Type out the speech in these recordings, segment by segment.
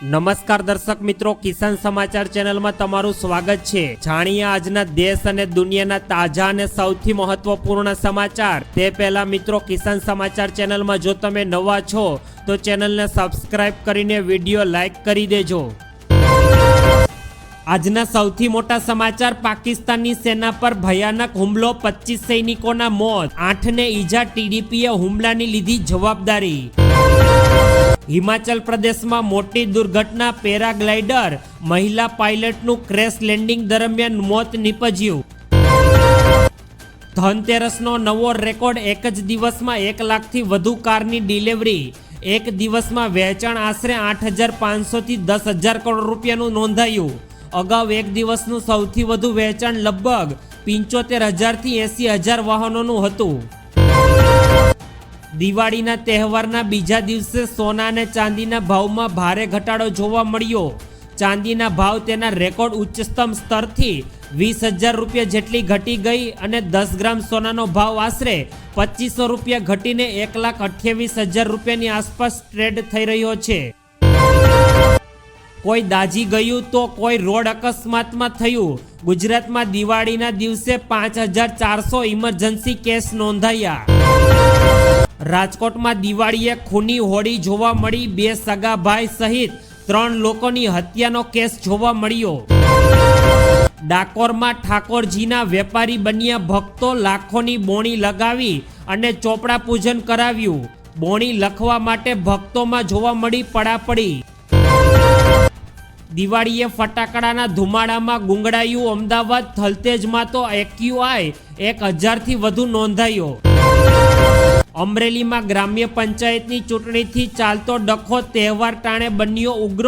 નમસ્કાર દર્શક મિત્રો, કિસાન સમાચાર ચેનલમાં તમારું સ્વાગત છે। જાણીએ આજના દેશ અને દુનિયાના તાજા અને સૌથી મહત્વપૂર્ણ સમાચાર। તે પહેલા મિત્રો, કિસાન સમાચાર ચેનલમાં જો તમે નવા છો તો ચેનલને સબસ્ક્રાઇબ કરીને વિડીયો લાઈક કરી દેજો। આજના સૌથી મોટા સમાચાર, પાકિસ્તાનની સેના પર ભયાનક હુમલો, 25 સૈનિકોના મોત, 8ને ઈજા, ટીડીપીએ હુમલાની લીધી જવાબદારી। હિમાચલ પ્રદેશમાં મોટી દુર્ઘટના, પેરાગ્લાઇડર મહિલા પાયલટનું ક્રેશ લેન્ડિંગ દરમિયાન મોત નીપજ્યું। ધનતેરસનો નવો રેકોર્ડ, એક જ દિવસમાં 1 લાખથી વધુ કારની ડિલિવરી। એક દિવસમાં વેચાણ આશરે 8,500 થી 10,000 કરોડ રૂપિયાનું નોંધાયું। અગાઉ એક દિવસનું સૌથી વધુ વેચાણ લગભગ 75,000 થી 80,000 વાહનોનું હતું। દિવાળીના તહેવારના બીજા દિવસે સોના અને ચાંદીના ભાવમાં ભારે ઘટાડો જોવા મળ્યો। ચાંદીના ભાવ તેના રેકોર્ડ ઉચ્ચતમ સ્તરથી 20,000 રૂપિયા જેટલી ઘટી ગઈ અને 10 ગ્રામ સોનાનો ભાવ આશરે 2,500 રૂપિયા ઘટીને 1,28,000 રૂપિયાની આસપાસ ટ્રેડ થઈ રહ્યો છે। કોઈ દાઝી ગયું તો કોઈ રોડ અકસ્માતમાં થયું। ગુજરાતમાં દિવાળીના દિવસે 5,400 ઇમરજન્સી કેસ નોંધાયા। રાજકોટમાં દિવાળીએ ખૂની હોળી જોવા મળી, 2 સગા ભાઈ સહિત 3 લોકોની હત્યાનો કેસ જોવા મળ્યો। ડાકોરમાં ઠાકોરજીના વેપારી બન્યા ભક્તો, લાખોની બોણી લગાવી અને ચોપડા પૂજન કરાવ્યું। બોણી લખવા માટે ભક્તોમાં જોવા મળી પડાપડી। દિવાળીએ ફટાકડાના ધુમાડામાં ગુંગળાયું અમદાવાદ, થલતેજમાં તો AQI 1,000થી વધુ નોંધાયો। અમરેલીમાં ગ્રામ્ય પંચાયતની ચૂંટણીથી ચાલતો ડખો તહેવાર ટાણે બન્યો ઉગ્ર।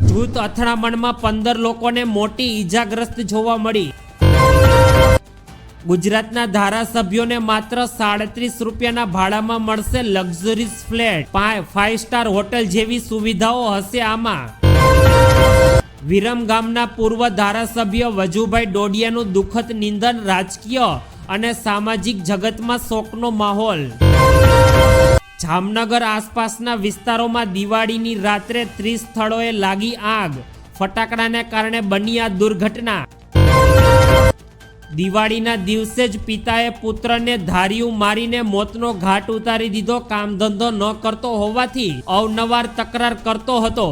જૂથ અથડામણમાં 15 લોકોને મોટી ઈજાગ્રસ્ત જોવા મળી। ગુજરાતના ધારાસભ્યોને માત્ર 37 રૂપિયાના ભાડામાં મળશે લક્ઝરીઝ ફ્લેટ, 5 સ્ટાર હોટેલ જેવી સુવિધાઓ હશે આમાં। વિરમ ગામના પૂર્વ ધારાસભ્ય વજુભાઈ ડોડિયાનું દુઃખદ નિધન, રાજકીય અને સામાજિક જગતમાં શોકનો માહોલ। જામનગર આસપાસના વિસ્તારોમાં દિવાળીની રાત્રે 30 સ્થળોએ લાગી આગ, ફટાકડાને કારણે બની આ દુર્ઘટના। દિવાળીના દિવસે જ પિતાએ પુત્રને ધારિયું મારીને મોતનો ઘાટ ઉતારી દીધો। કામ ધંધો ન કરતો હોવાથી અવનવાર તકરાર કરતો હતો।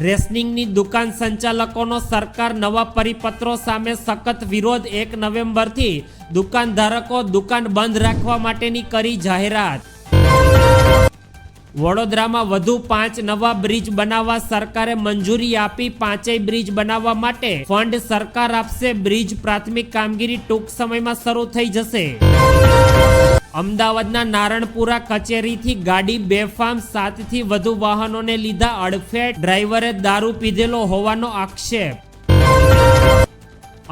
રેશનિંગની દુકાન સંચાલકોનો સરકાર નવા પરિપત્રો સામે સખત વિરોધ, 1 નવેમ્બરથી દુકાનધારકો દુકાન બંધ રાખવા માટેની કરી જાહેરાત। વડોદરામાં વધુ 5 નવા બ્રિજ બનાવવા સરકારે મંજૂરી આપી, 5 બ્રિજ બનાવવા માટે ફંડ સરકાર આપશે। બ્રિજ પ્રાથમિક કામગીરી ટૂંક સમયમાં શરૂ થઈ જશે। અમદાવાદના નારણપુરા કચેરીથી ગાડી બેફામ, 7થી વધુ વાહનોને લીધા અડફેટ, ડ્રાઈવરે દારૂ પીધેલો હોવાનો આક્ષેપ।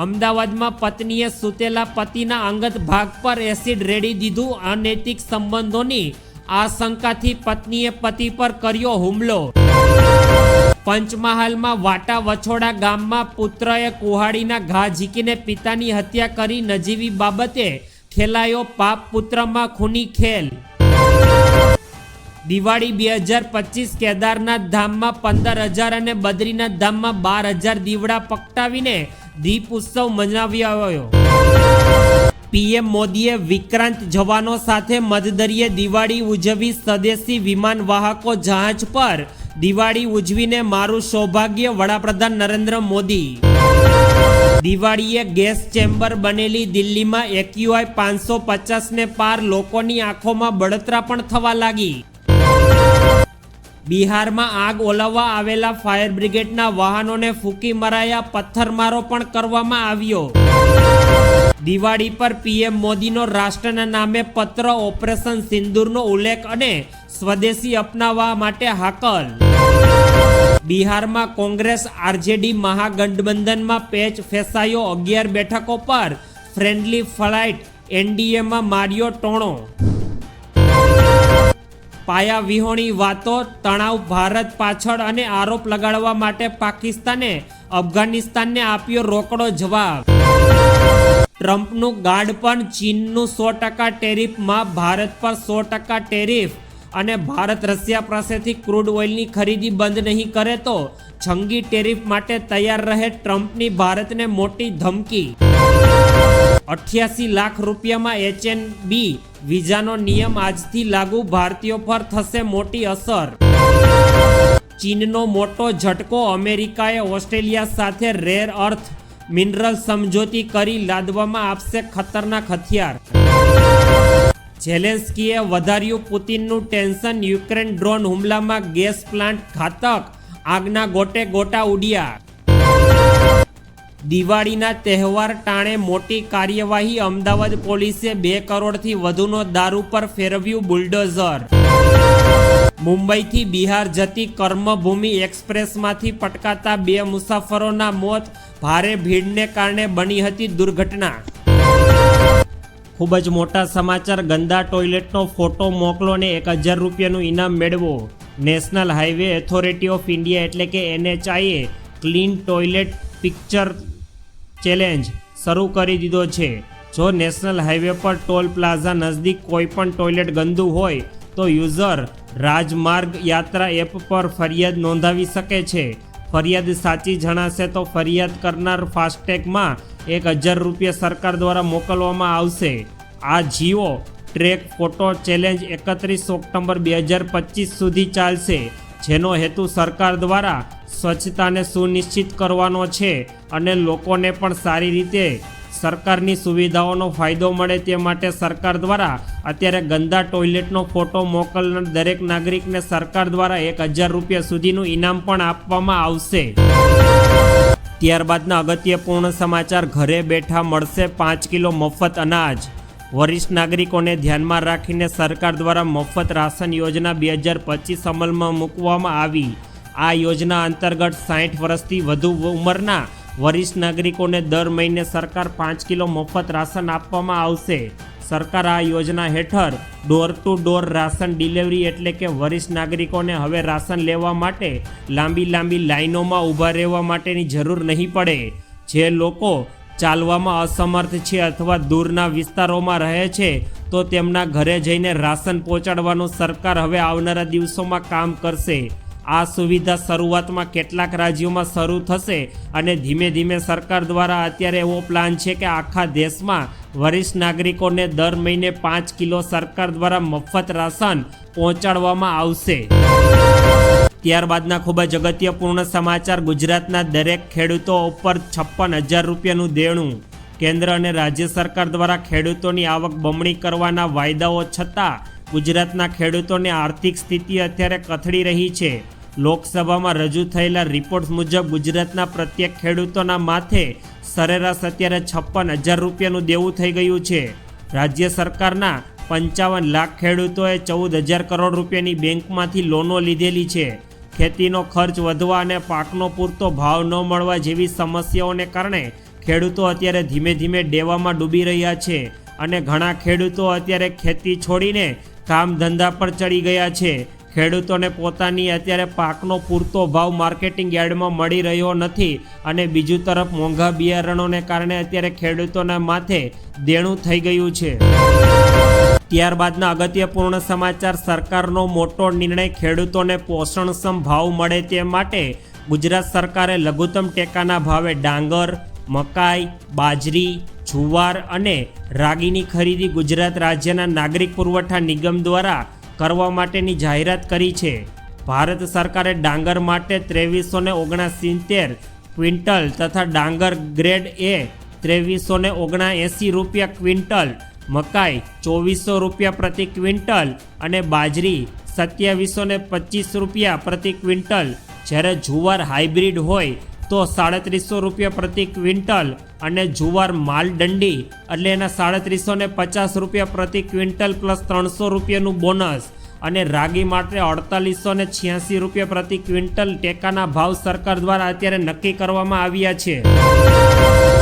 અમદાવાદમાં પત્નીએ સૂતેલા પતિના અંગત ભાગ પર એસિડ રેડી દીધું, અનૈતિક સંબંધોની આશંકાથી પત્નીએ પતિ પર કર્યો હુમલો। પંચમહાલમાં વાટા વછોડા ગામમાં પુત્રએ કુહાડીના ઘા ઝીકીને પિતાની હત્યા કરી, નજીવી બાબતે ખેલાયો પાપ, પુત્રમાં ખૂની ખેલ। દિવાળી 2025, કેદારનાથ ધામમાં 15,000 અને બદ્રીનાથ ધામમાં 12,000 દીવડા પકટાવીને દીપ ઉત્સવ મનાવ્યો। પીએમ મોદીએ વિક્રાંત જવાનો સાથે મધદરિયે દિવાળી ઉજવી, સ્વદેશી વિમાન વાહકો જહાજ પર દિવાળી ઉજવીને મારું સૌભાગ્ય, વડાપ્રધાન નરેન્દ્ર મોદી। દિવાળીએ ગેસ ચેમ્બર બનેલી દિલ્હીમાં AQI 550ને પાર, લોકોની આંખોમાં બળતરા પણ થવા લાગી। બિહારમાં આગ ઓલવવા આવેલા ફાયર બ્રિગેડના વાહનોને ફૂંકી મરાયા, પથ્થરમારો પણ કરવામાં આવ્યો। દિવાળી પર પીએમ મોદીનો રાષ્ટ્રના નામે પત્ર, ઓપરેશન સિંદૂરનો ઉલ્લેખ અને સ્વદેશી અપનાવવા માટે હાકલ। બિહારમાં કોંગ્રેસ આરજેડી મહાગઠબંધનમાં પેચ ફેંસાયો, 11 બેઠકો પર ફ્રેન્ડલી ફ્લાઇટ, એનડીએમાં માર્યો ટોણો। પાયા વિહોણી વાતો, તણાવ ભારત પાછળ અને આરોપ લગાડવા માટે પાકિસ્તાને અફઘાનિસ્તાનને આપ્યો રોકડો જવાબ। ટ્રમ્પનું ગાઢ પણ ચીનનું 100% ટેરિફમાં ભારત પર 100% ટેરિફ, અને ભારત રશિયા પાસેથી ક્રૂડ ઓઇલની ખરીદી બંધ નહીં કરે તો જંગી ટેરિફ માટે તૈયાર રહે ટ્રમ્પની ભારતને મોટી ધમકી. 88 લાખ રૂપિયામાં H-1B વિઝાનો નિયમ આજથી લાગુ, ભારતીયો પર થશે મોટી અસર. ચીનનો મોટો ઝટકો, અમેરિકાએ ઓસ્ટ્રેલિયા સાથે રેર અર્થ મિનરલ સમજૂતી કરી લાદવામાં આપશે ખતરનાક હથિયાર. ઝેલેન્સ્કીએ વધાર્યું પુતિનનું ટેન્શન, યુક્રેન ડ્રોન હુમલામાં ગેસ પ્લાન્ટ ઘાતક, આગના ગોટે ગોટા ઉડ્યા. દિવાળીના તહેવાર ટાણે મોટી કાર્યવાહી, અમદાવાદ પોલીસે 2 કરોડથી વધુનો દારૂ પર ફેરવ્યું બુલડોઝર. મુંબઈથી બિહાર જતી કર્મભૂમિ એક્સપ્રેસમાંથી પટકાતા 2 મુસાફરોના મોત, ભારે ભીડને કારણે બની હતી દુર્ઘટના. ખૂબ જ મોટા સમાચાર, ગંદા ટોયલેટનો ફોટો મોકલો ને 1000 રૂપિયાનું ઇનામ મેળવો. National highway authority of India એટલે કે NHAએ ક્લીન ટોયલેટ પિક્ચર ચેલેન્જ શરૂ કરી દીધો છે. જો નેશનલ હાઈવે પર ટોલ પ્લાઝા નજીક કોઈ પણ ટોયલેટ ગંદુ હોય તો યુઝર રાજમાર્ગ યાત્રા એપ પર ફરિયાદ નોંધાવી શકે છે. ફરિયાદ સાચી જણાશે તો ફરિયાદ કરનાર ફાસ્ટેગમાં 1000 રૂપિયા સરકાર દ્વારા મોકલવામાં આવશે. આ Jio track photo challenge 31 October 2025 સુધી ચાલશે, જેનો હેતુ સરકાર દ્વારા સ્વચ્છતાને સુનિશ્ચિત કરવાનો છે અને લોકોને પણ સારી રીતે સરકારની સુવિધાઓનો ફાયદો મળે તે માટે સરકાર દ્વારા અત્યારે ગંદા ટોયલેટનો ફોટો મોકલનાર દરેક નાગરિકને સરકાર દ્વારા 1000 રૂપિયા સુધીનું ઇનામ પણ આપવામાં આવશે. ત્યારબાદના અગત્યપૂર્ણ સમાચાર, ઘરે બેઠા મળશે 5 કિલો મફત અનાજ. વરિષ્ઠ નાગરિકોને ધ્યાનમાં રાખીને સરકાર દ્વારા મફત રાશન યોજના 2025 અમલમાં મૂકવામાં આવી. આ યોજના અંતર્ગત 60 વર્ષથી વધુ ઉંમરના વરિષ્ઠ નાગરિકોને દર મહિને સરકાર 5 કિલો મફત રાશન આપવામાં આવશે. સરકાર આ યોજના હેઠળ door to door ration delivery એટલે કે વરિષ્ઠ નાગરિકોને હવે રાશન લેવા માટે લાંબી લાઈનોમાં ઊભા રહેવા માટેની જરૂર નહીં પડે. જે લોકો ચાલવામાં અસમર્થ છે અથવા દૂરના વિસ્તારોમાં રહે છે તો તેમના ઘરે જઈને રાશન પહોંચાડવાનું સરકાર હવે આવનારા દિવસોમાં કામ કરશે. આ સુવિધા શરૂઆતમાં કેટલાક રાજ્યોમાં શરૂ થશે અને ધીમે ધીમે સરકાર દ્વારા અત્યારે એવો પ્લાન છે કે આખા દેશમાં વરિષ્ઠ નાગરિકોને દર મહિને 5 કિલો સરકાર દ્વારા મફત રાશન પહોંચાડવામાં આવશે. ત્યારબાદના ખૂબ જ અગત્યપૂર્ણ સમાચાર, ગુજરાતના દરેક ખેડૂતો ઉપર 56,000 રૂપિયાનું દેણું. કેન્દ્ર અને રાજ્ય સરકાર દ્વારા ખેડૂતોની આવક બમણી કરવાના વાયદાઓ છતાં ગુજરાતના ખેડૂતોની આર્થિક સ્થિતિ અત્યારે કથળી રહી છે. લોકસભામાં રજૂ થયેલા રિપોર્ટ મુજબ ગુજરાતના પ્રત્યેક ખેડૂતોના માથે સરેરાશ અત્યારે 56,000 રૂપિયાનું દેવું થઈ ગયું છે. રાજ્ય સરકારના 55 લાખ ખેડૂતોએ 14,000 કરોડ રૂપિયાની બેંકમાંથી લોનો લીધેલી છે. ખેતીનો ખર્ચ વધવા અને પાકનો પૂરતો ભાવ ન મળવા જેવી સમસ્યાઓને કારણે ખેડૂતો અત્યારે ધીમે ધીમે દેવામાં ડૂબી રહ્યા છે અને ઘણા ખેડૂતો અત્યારે ખેતી છોડીને કામ ધંધા પર ચડી ગયા છે. ખેડૂતોને પોતાની અત્યારે પાકનો પૂરતો ભાવ માર્કેટિંગ યાર્ડમાં મળી રહ્યો નથી અને બીજું તરફ મોંઘા બિયારણોને કારણે અત્યારે ખેડૂતોના માથે દેણું થઈ ગયું છે. ત્યારબાદના અગત્યપૂર્ણ સમાચાર, સરકારનો મોટો નિર્ણય, ખેડૂતોને પોષણક્ષમ ભાવ મળે તે માટે ગુજરાત સરકારે લઘુત્તમ ટેકાના ભાવે ડાંગર, મકાઈ, બાજરી, જુવાર અને રાગીની ખરીદી ગુજરાત રાજ્યના નાગરિક પુરવઠા નિગમ દ્વારા કરવા માટેની જાહેરાત કરી છે. ભારત સરકારે ડાંગર માટે 2369 ક્વિન્ટલ તથા ડાંગર ગ્રેડ A 2379 રૂપિયા ક્વિન્ટલ, મકાઈ 2400 રૂપિયા પ્રતિ ક્વિન્ટલ અને બાજરી 2725 રૂપિયા પ્રતિ ક્વિન્ટલ, જ્યારે જુવાર હાઇબ્રિડ હોય તો 3700 રૂપિયા પ્રતિ ક્વિન્ટલ અને જુવાર માલદંડી એટલે એના 3750 રૂપિયા પ્રતિ ક્વિન્ટલ પ્લસ 300 રૂપિયાનું બોનસ અને રાગી માટે 4886 રૂપિયા પ્રતિ ક્વિન્ટલ ટેકાના ભાવ સરકાર દ્વારા અત્યારે નક્કી કરવામાં આવ્યા છે.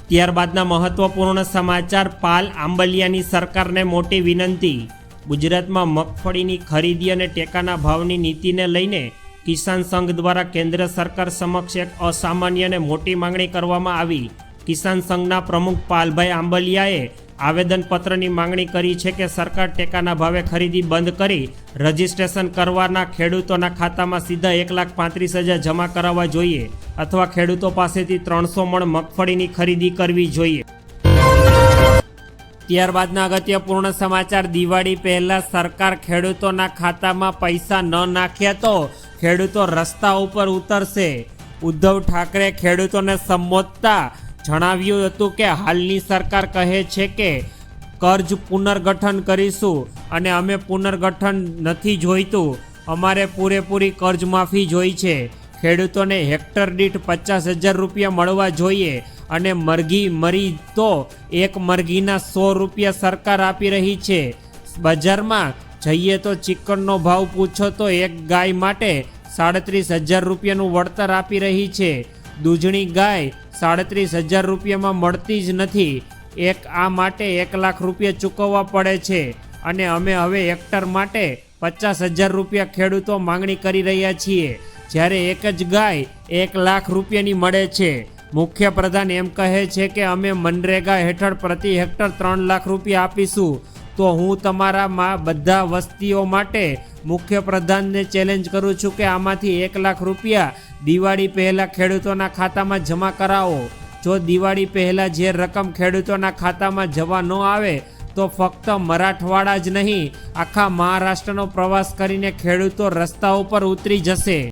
ત્યારબાદના મહત્વપૂર્ણ સમાચાર, પાલ આંબલિયાની સરકારને મોટી વિનંતી. ગુજરાતમાં મગફળીની ખરીદી અને ટેકાના ભાવની નીતિને લઈને કિસાન સંઘ દ્વારા કેન્દ્ર સરકાર સમક્ષ એક અસામાન્ય અને મોટી માંગણી કરવામાં આવી. કિસાન સંઘના પ્રમુખ પાલભાઈ આંબલિયાએ આવેદનપત્રની માંગણી કરી છે કે સરકાર ટેકાના ભાવે ખરીદી બંધ કરી રજીસ્ટ્રેશન કરવાના ખેડૂતોના ખાતામાં સીધા 1,35,000 જમા કરાવવા જોઈએ અથવા ખેડૂતો પાસેથી 300 મણ મગફળીની ખરીદી કરવી જોઈએ. ત્યારબાદના અગત્યપૂર્ણ સમાચાર. દિવાળી પહેલા સરકાર ખેડૂતોના ખાતામાં પૈસા ન નાખ્યા તો ખેડૂતો રસ્તા ઉપર ઉતરશે. ઉદ્ધવ ઠાકરે ખેડૂતોને સંબોધતા જણાવ્યું હતું કે હાલની સરકાર કહે છે કે કર્જ પુનર્ગઠન કરીશું અને અમે પુનર્ગઠન નથી જોઈતું, અમારે પૂરેપૂરી કર્જમાફી જોઈ છે. ખેડૂતોને હેક્ટર દીઠ 50,000 રૂપિયા મળવા જોઈએ અને મરઘી મરી તો એક મરઘીના 100 રૂપિયા સરકાર આપી રહી છે. બજારમાં જઈએ તો ચિકનનો ભાવ પૂછો તો એક ગાય માટે 37,000 રૂપિયાનું વળતર આપી રહી છે. દૂધણી ગાય 37,000 રૂપિયામાં મળતી જ નથી. આ માટે 1 લાખ રૂપિયા ચૂકવવા પડે છે અને અમે હવે હેક્ટર માટે 50,000 રૂપિયા ખેડૂતો માંગણી કરી રહ્યા છીએ, જ્યારે એક જ ગાય 1 લાખ રૂપિયાની મળે છે. મુખ્યપ્રધાન એમ કહે છે કે અમે મનરેગા હેઠળ પ્રતિ હેક્ટર 3 લાખ રૂપિયા આપીશું. તો હું તમારા બધા વસ્તીઓ માટે મુખ્યપ્રધાનને ચેલેન્જ કરું છું કે આમાંથી 1 લાખ રૂપિયા દિવાળી પહેલાં ખેડૂતોના ખાતામાં જમા કરાવો. જો દિવાળી પહેલાં જે રકમ ખેડૂતોના ખાતામાં જવા ન આવે તો ફક્ત મરાઠવાડા જ નહીં, આખા મહારાષ્ટ્રનો પ્રવાસ કરીને ખેડૂતો રસ્તા ઉપર ઉતરી જશે.